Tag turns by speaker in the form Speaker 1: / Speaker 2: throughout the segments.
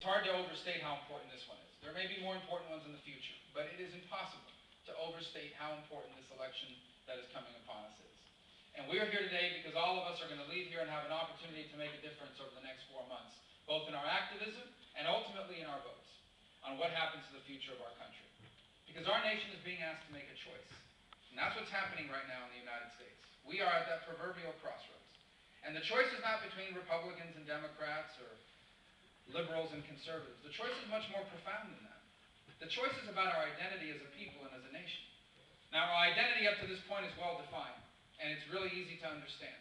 Speaker 1: It's hard to overstate how important this one is. There may be more important ones in the future, but it is impossible to overstate how important this election that is coming upon us is. And we are here today because all of us are going to leave here and have an opportunity to make a difference over the next 4 months, both in our activism and ultimately in our votes, on what happens to the future of our country. Because our nation is being asked to make a choice. And that's what's happening right now in the United States. We are at that proverbial crossroads. And the choice is not between Republicans and Democrats or liberals and conservatives. The choice is much more profound than that. The choice is about our identity as a people and as a nation. Now, our identity up to this point is well defined, and it's really easy to understand.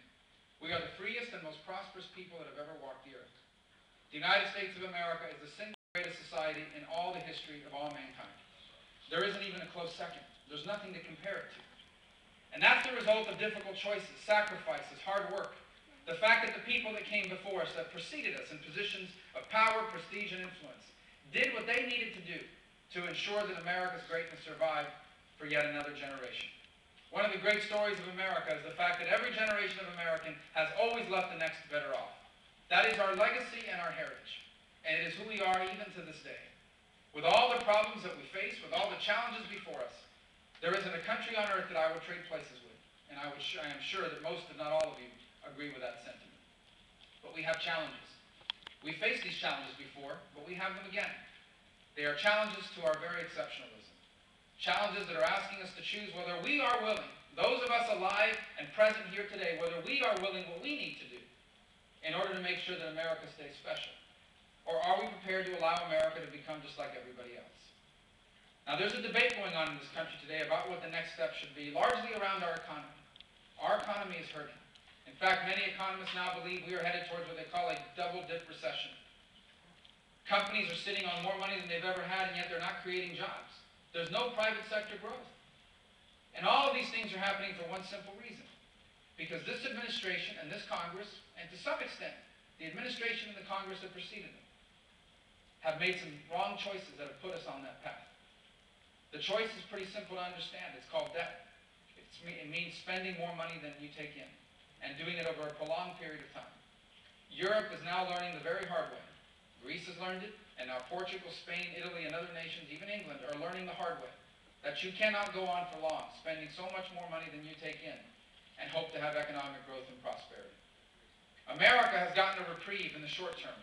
Speaker 1: We are the freest and most prosperous people that have ever walked the earth. The United States of America is the single greatest society in all the history of all mankind. There isn't even a close second. There's nothing to compare it to. And that's the result of difficult choices, sacrifices, hard work. The fact that the people that came before us, that preceded us in positions of power, prestige, and influence, did what they needed to do to ensure that America's greatness survived for yet another generation. One of the great stories of America is the fact that every generation of American has always left the next better off. That is our legacy and our heritage. And it is who we are even to this day. With all the problems that we face, with all the challenges before us, there isn't a country on earth that I would trade places with. And I am sure that most, if not all of you, agree with that sentiment. But we have challenges. We faced these challenges before, but we have them again. They are challenges to our very exceptionalism. Challenges that are asking us to choose whether we are willing, those of us alive and present here today, whether we are willing what we need to do in order to make sure that America stays special. Or are we prepared to allow America to become just like everybody else? Now, there's a debate going on in this country today about what the next step should be, largely around our economy. Our economy is hurting. In fact, many economists now believe we are headed towards what they call a double-dip recession. Companies are sitting on more money than they've ever had, and yet they're not creating jobs. There's no private sector growth. And all of these things are happening for one simple reason. Because this administration and this Congress, and to some extent, the administration and the Congress that preceded them, have made some wrong choices that have put us on that path. The choice is pretty simple to understand. It's called debt. It means spending more money than you take in, and doing it over a prolonged period of time. Europe is now learning the very hard way. Greece has learned it, and now Portugal, Spain, Italy, and other nations, even England, are learning the hard way. That you cannot go on for long, spending so much more money than you take in, and hope to have economic growth and prosperity. America has gotten a reprieve in the short term,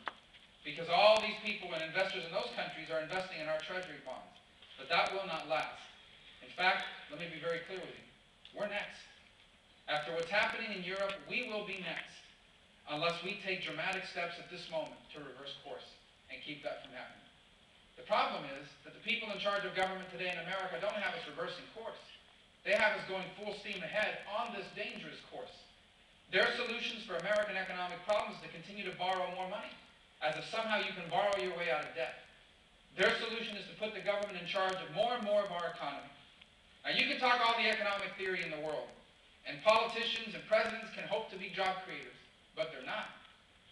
Speaker 1: because all these people and investors in those countries are investing in our treasury bonds. But that will not last. In fact, let me be very clear with you. We're next. After what's happening in Europe, we will be next, unless we take dramatic steps at this moment to reverse course and keep that from happening. The problem is that the people in charge of government today in America don't have us reversing course. They have us going full steam ahead on this dangerous course. Their solutions for American economic problems is to continue to borrow more money, as if somehow you can borrow your way out of debt. Their solution is to put the government in charge of more and more of our economy. Now, you can talk all the economic theory in the world, and politicians and presidents can hope to be job creators, but they're not.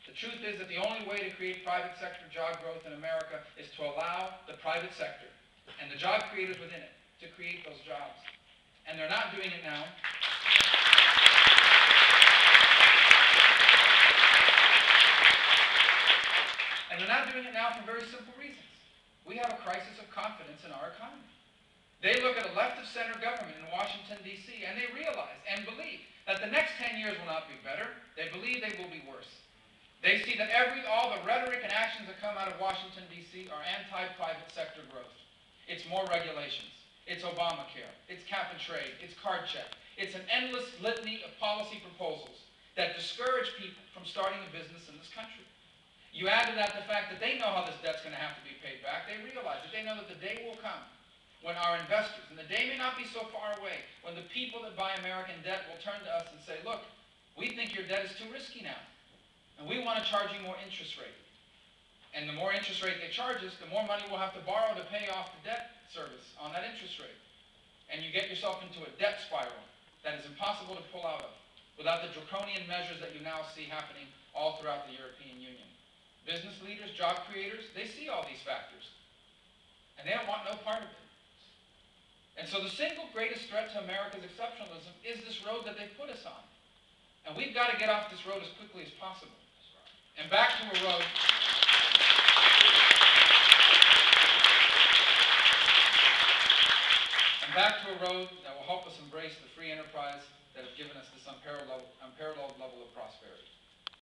Speaker 1: The truth is that the only way to create private sector job growth in America is to allow the private sector and the job creators within it to create those jobs. And they're not doing it now. And they're not doing it now for very simple reasons. We have a crisis of confidence in our economy. They look at a left-of-center government in Washington, D.C., and they realize and believe that the next 10 years will not be better. They believe they will be worse. They see that all the rhetoric and actions that come out of Washington, D.C. are anti-private sector growth. It's more regulations. It's Obamacare. It's cap and trade. It's card check. It's an endless litany of policy proposals that discourage people from starting a business in this country. You add to that the fact that they know how this debt's going to have to be paid back. They realize that they know that the day will come when our investors, and the day may not be so far away, when the people that buy American debt will turn to us and say, look, we think your debt is too risky now, and we want to charge you more interest rate. And the more interest rate they charge us, the more money we'll have to borrow to pay off the debt service on that interest rate. And you get yourself into a debt spiral that is impossible to pull out of without the draconian measures that you now see happening all throughout the European Union. Business leaders, job creators, they see all these factors, and they don't want no part of it. And so the single greatest threat to America's exceptionalism is this road that they've put us on. And we've got to get off this road as quickly as possible. And back to a road back to a road that will help us embrace the free enterprise that has given us this unparalleled level